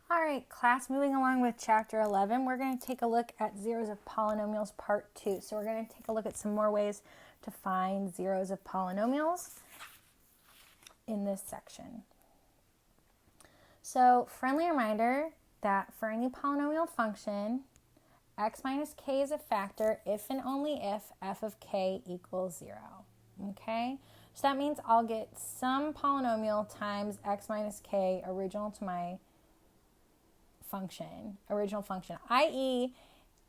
All right, class, moving along with chapter 11, we're going to take a look at zeros of polynomials part 2. So we're going to take a look at some more ways to find zeros of polynomials in this section. So friendly reminder that for any polynomial function, x minus k is a factor if and only if f of k equals 0. Okay, so that means I'll get some polynomial times x minus k original to my original function, i.e.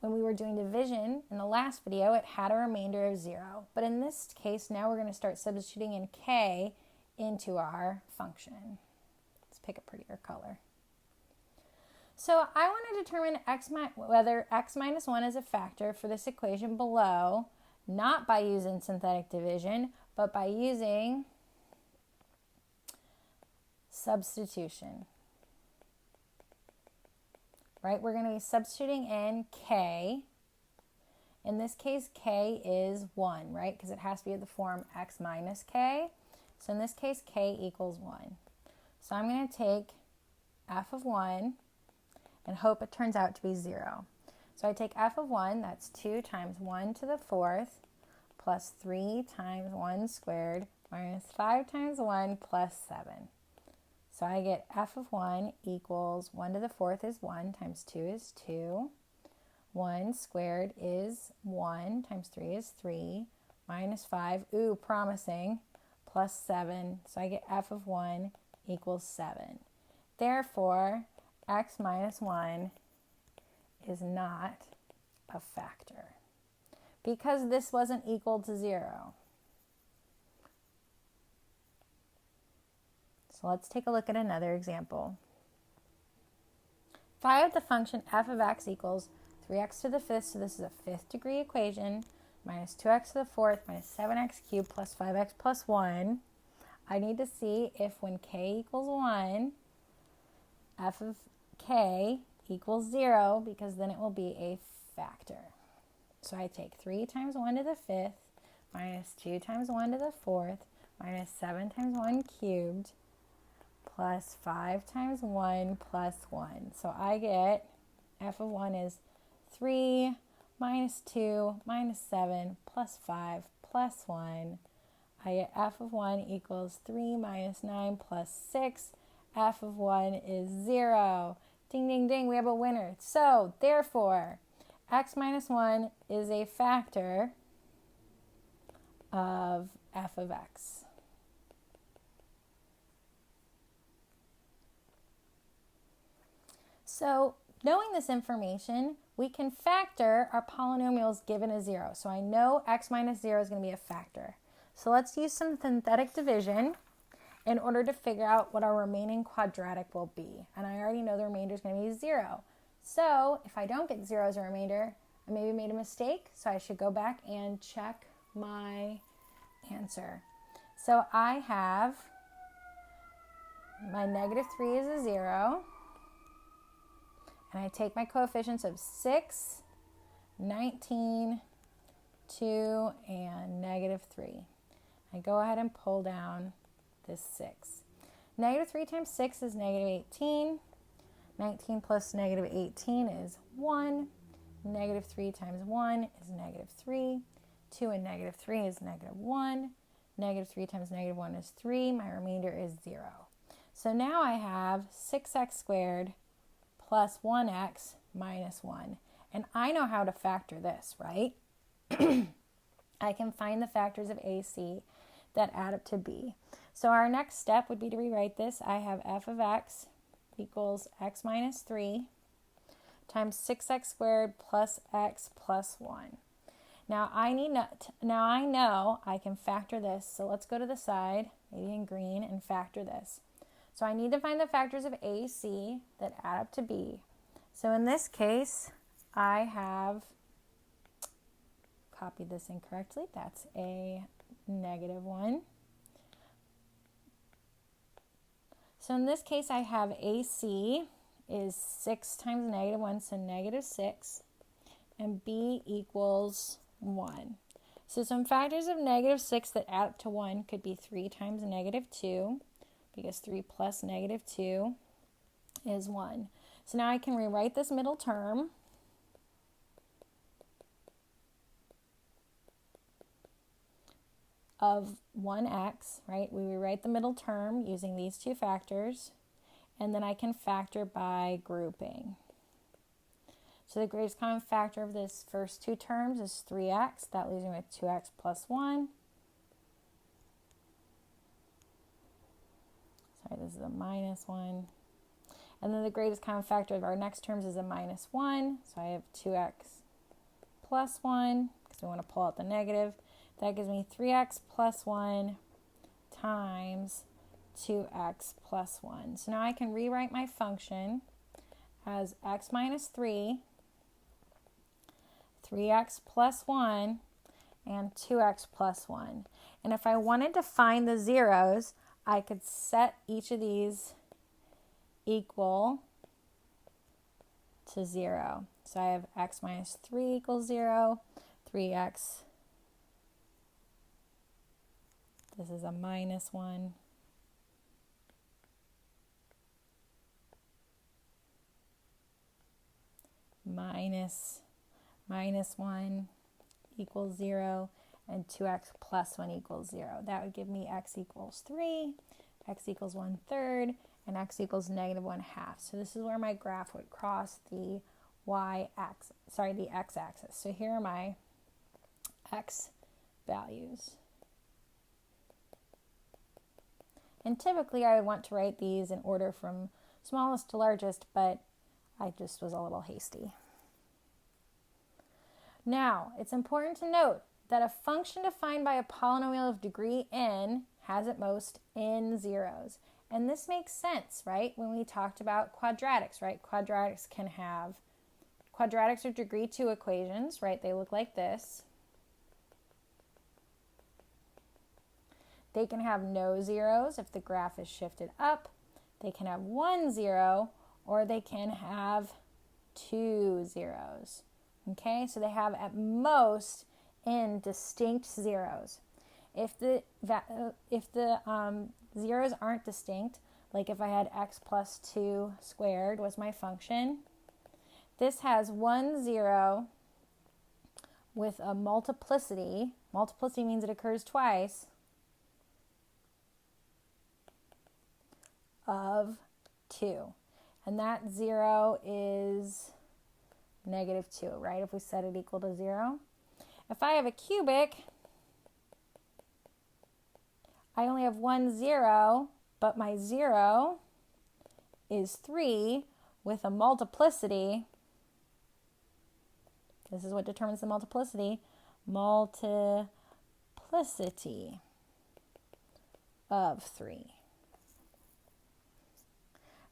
when we were doing division in the last video, it had a remainder of 0. But in this case, now we're going to start substituting in k into our function. Let's pick a prettier color. So I want to determine whether x minus 1 is a factor for this equation below, not by using synthetic division, but by using substitution. Right, we're going to be substituting in k. In this case, k is 1, right? Because it has to be of the form x minus k. So in this case, k equals 1. So I'm going to take f of 1 and hope it turns out to be 0. So I take f of 1, that's 2 times 1 to the 4th, plus 3 times 1 squared, minus 5 times 1 plus 7. So I get f of 1 equals 1 to the 4th is 1 times 2 is 2. 1 squared is 1 times 3 is 3. Minus 5, ooh, promising, plus 7. So I get f of 1 equals 7. Therefore, x minus 1 is not a factor because this wasn't equal to 0. So let's take a look at another example. If I have the function f of x equals 3x to the 5th, so this is a 5th degree equation, minus 2x to the 4th minus 7x cubed plus 5x plus 1, I need to see if when k equals 1, f of k equals 0, because then it will be a factor. So I take 3 times 1 to the 5th minus 2 times 1 to the 4th minus 7 times 1 cubed plus 5 times 1 plus 1. So I get f of 1 is 3 minus 2 minus 7 plus 5 plus 1. I get f of 1 equals 3 minus 9 plus 6. F of 1 is 0. Ding, ding, ding, we have a winner. So, therefore, x minus 1 is a factor of f of x. So, knowing this information, we can factor our polynomials given a 0. So I know x minus 0 is going to be a factor. So let's use some synthetic division in order to figure out what our remaining quadratic will be. And I already know the remainder is going to be 0. So if I don't get 0 as a remainder, I maybe made a mistake. So I should go back and check my answer. So I have my negative 3 is a 0. And I take my coefficients of 6, 19, 2, and negative 3. I go ahead and pull down this 6. Negative 3 times 6 is negative 18. 19 plus negative 18 is 1. Negative 3 times 1 is negative 3. 2 and negative 3 is negative 1. Negative 3 times negative 1 is 3. My remainder is 0. So now I have 6x squared plus 1x minus 1. And I know how to factor this, right? I can find the factors of AC that add up to B. So our next step would be to rewrite this. I have f of x equals x minus 3 times 6x squared plus x plus 1. Now I know I can factor this. So let's go to the side, maybe in green, and factor this. So I need to find the factors of AC that add up to B. So in this case, I have copied this incorrectly. That's a negative 1. So in this case, I have AC is 6 times negative 1, so negative 6. And B equals 1. So some factors of negative 6 that add up to 1 could be 3 times negative 2. Because 3 plus negative 2 is 1. So now I can rewrite this middle term. Of 1x, right? We rewrite the middle term using these two factors, and then I can factor by grouping. So the greatest common factor of this first two terms is 3x. That leaves me with 2x plus 1. Sorry, this is a minus 1. And then the greatest common factor of our next terms is a minus 1. So I have 2x plus 1, because we want to pull out the negative. That gives me 3x plus 1 times 2x plus 1. So now I can rewrite my function as x minus 3, 3x plus 1, and 2x plus 1. And if I wanted to find the zeros, I could set each of these equal to 0. So I have x minus 3 equals 0, 3x. This is a minus 1. Minus 1 equals 0, and 2x plus 1 equals 0. That would give me x equals 3, x equals 1/3, and x equals negative 1/2. So this is where my graph would cross the the x-axis. So here are my x values. And typically I would want to write these in order from smallest to largest, but I just was a little hasty. Now, it's important to note that a function defined by a polynomial of degree n has at most n zeros. And this makes sense, right? When we talked about quadratics, right? Quadratics are degree 2 equations, right? They look like this. They can have no zeros if the graph is shifted up. They can have 1 zero, or they can have 2 zeros. Okay, so they have at most n distinct zeros. If the zeros aren't distinct, like if I had x plus 2 squared was my function, this has 1 0 with a multiplicity. Multiplicity means it occurs twice, of 2. And that 0 is negative 2, right? If we set it equal to 0. If I have a cubic, I only have 1 0, but my 0 is 3 with a multiplicity. This is what determines the multiplicity. Multiplicity of 3.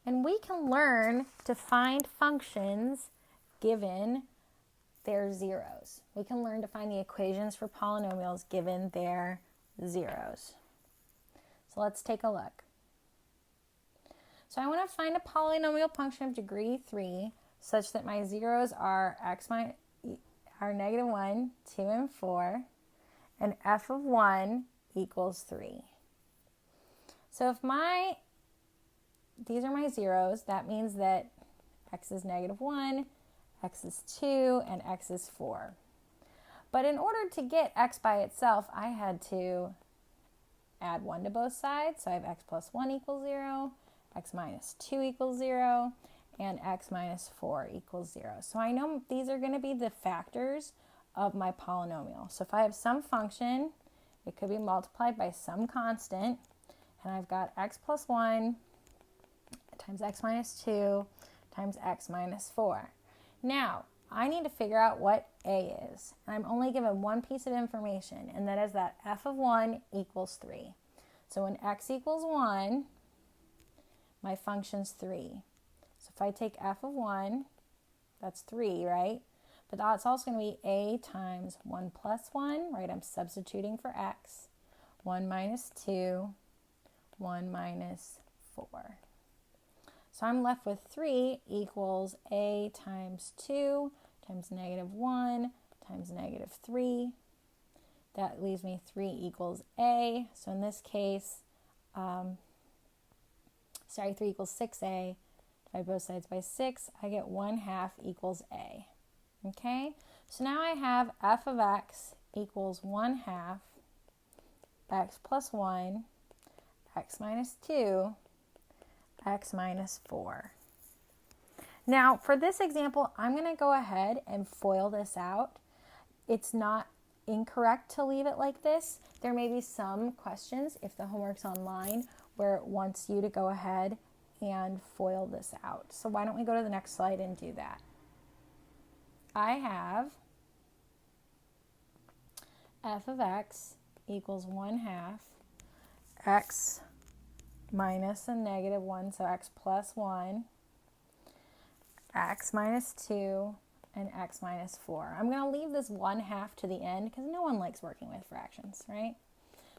And we can learn to find functions given their zeros. We can learn to find the equations for polynomials given their zeros. So let's take a look. So I want to find a polynomial function of degree 3 such that my zeros are negative 1, 2, and 4, and f of 1 equals 3. So if these are my zeros, that means that x is negative 1, x is 2, and x is 4. But in order to get x by itself, I had to add 1 to both sides. So I have x plus 1 equals 0, x minus 2 equals 0, and x minus 4 equals 0. So I know these are going to be the factors of my polynomial. So if I have some function, it could be multiplied by some constant, and I've got x plus 1 times x minus 2 times x minus 4. Now, I need to figure out what a is. And I'm only given one piece of information, and that is that f of 1 equals 3. So when x equals 1, my function's 3. So if I take f of 1, that's 3, right? But that's also going to be a times 1 plus 1, right? I'm substituting for x. 1 minus 2, 1 minus 4. So I'm left with 3 equals a times 2 times negative 1 times negative 3. That leaves me 3 equals a. So in this case, 3 equals 6a divide both sides by 6, I get 1/2 equals a. Okay, so now I have f of x equals 1/2 x plus 1, x minus 2, x minus 4. Now, for this example, I'm going to go ahead and FOIL this out. It's not incorrect to leave it like this. There may be some questions, if the homework's online, where it wants you to go ahead and FOIL this out. So why don't we go to the next slide and do that? I have f of x equals 1/2 x minus a negative 1, so x plus 1, x minus 2, and x minus 4. I'm going to leave this 1/2 to the end because no one likes working with fractions, right?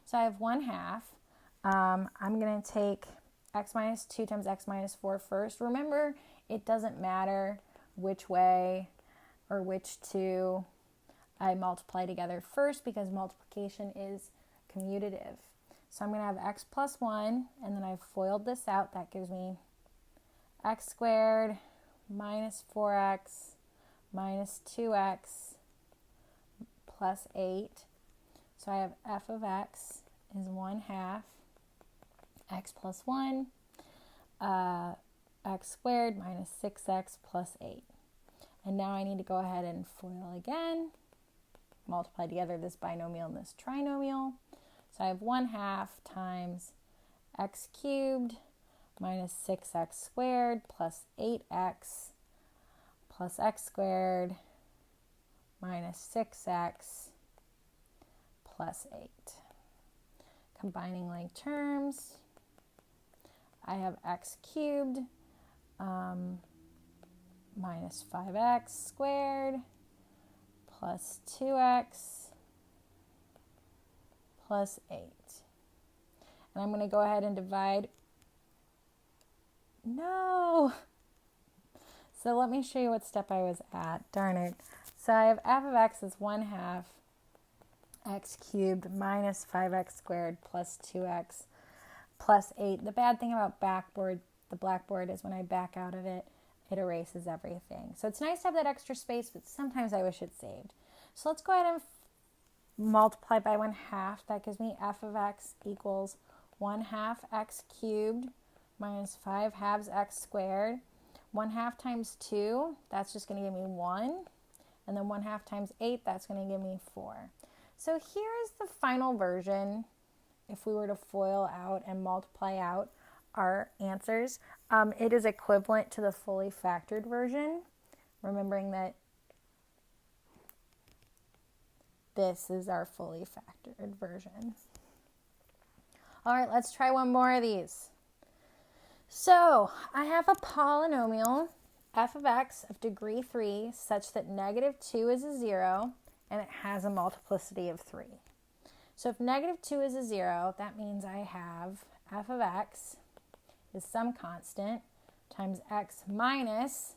So I have 1/2. I'm going to take x minus 2 times x minus 4 first. Remember, it doesn't matter which way or which two I multiply together first because multiplication is commutative. So I'm going to have x plus 1, and then I've FOILed this out. That gives me x squared minus 4x minus 2x plus 8. So I have f of x is 1/2 x plus 1, x squared minus 6x plus 8. And now I need to go ahead and FOIL again, multiply together this binomial and this trinomial. So I have 1/2 times x cubed minus 6x squared plus 8x plus x squared minus 6x plus 8. Combining like terms, I have x cubed minus 5x squared plus 2x plus 8. And I'm going to go ahead and divide. No! So let me show you what step I was at. Darn it. So I have f of x is 1/2 x cubed minus 5x squared plus 2x plus 8. The bad thing about the blackboard is when I back out of it, it erases everything. So it's nice to have that extra space, but sometimes I wish it saved. So let's go ahead and multiply by 1/2. That gives me f of x equals 1/2 x cubed minus 5/2 x squared. 1/2 times 2, that's just going to give me 1. And then 1/2 times 8, that's going to give me 4. So here is the final version if we were to FOIL out and multiply out our answers. It is equivalent to the fully factored version, remembering that this is our fully factored version. All right, let's try one more of these. So I have a polynomial f of x of degree 3 such that -2 is a 0 and it has a multiplicity of 3. So if -2 is a 0, that means I have f of x is some constant times x minus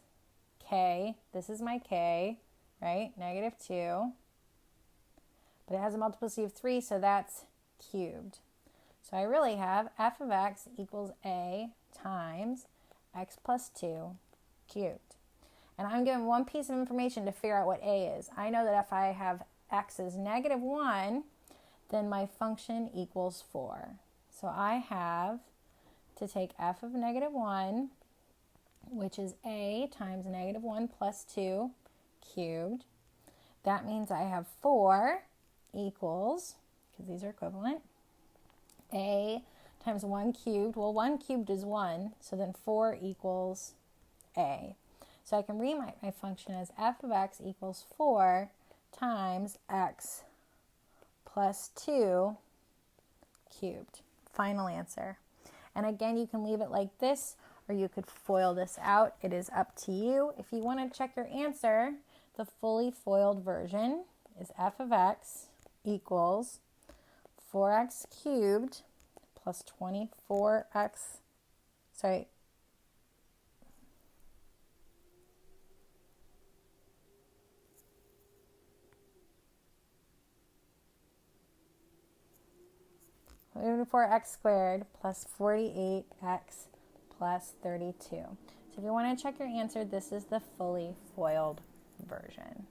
k. This is my k, right? -2. But it has a multiplicity of 3, so that's cubed. So I really have f of x equals a times x plus 2 cubed. And I'm given one piece of information to figure out what a is. I know that if I have x is -1, then my function equals 4. So I have to take f of -1, which is a times -1 plus 2 cubed. That means I have 4 equals, because these are equivalent, a times 1 cubed. Well, 1 cubed is 1, so then 4 equals a. So I can rewrite my function as f of x equals 4 times x plus 2 cubed. Final answer. And again, you can leave it like this, or you could FOIL this out. It is up to you. If you want to check your answer, the fully FOILed version is f of x equals 4x cubed plus 24x, sorry, x squared plus 48x plus 32. So if you want to check your answer, this is the fully FOILed version.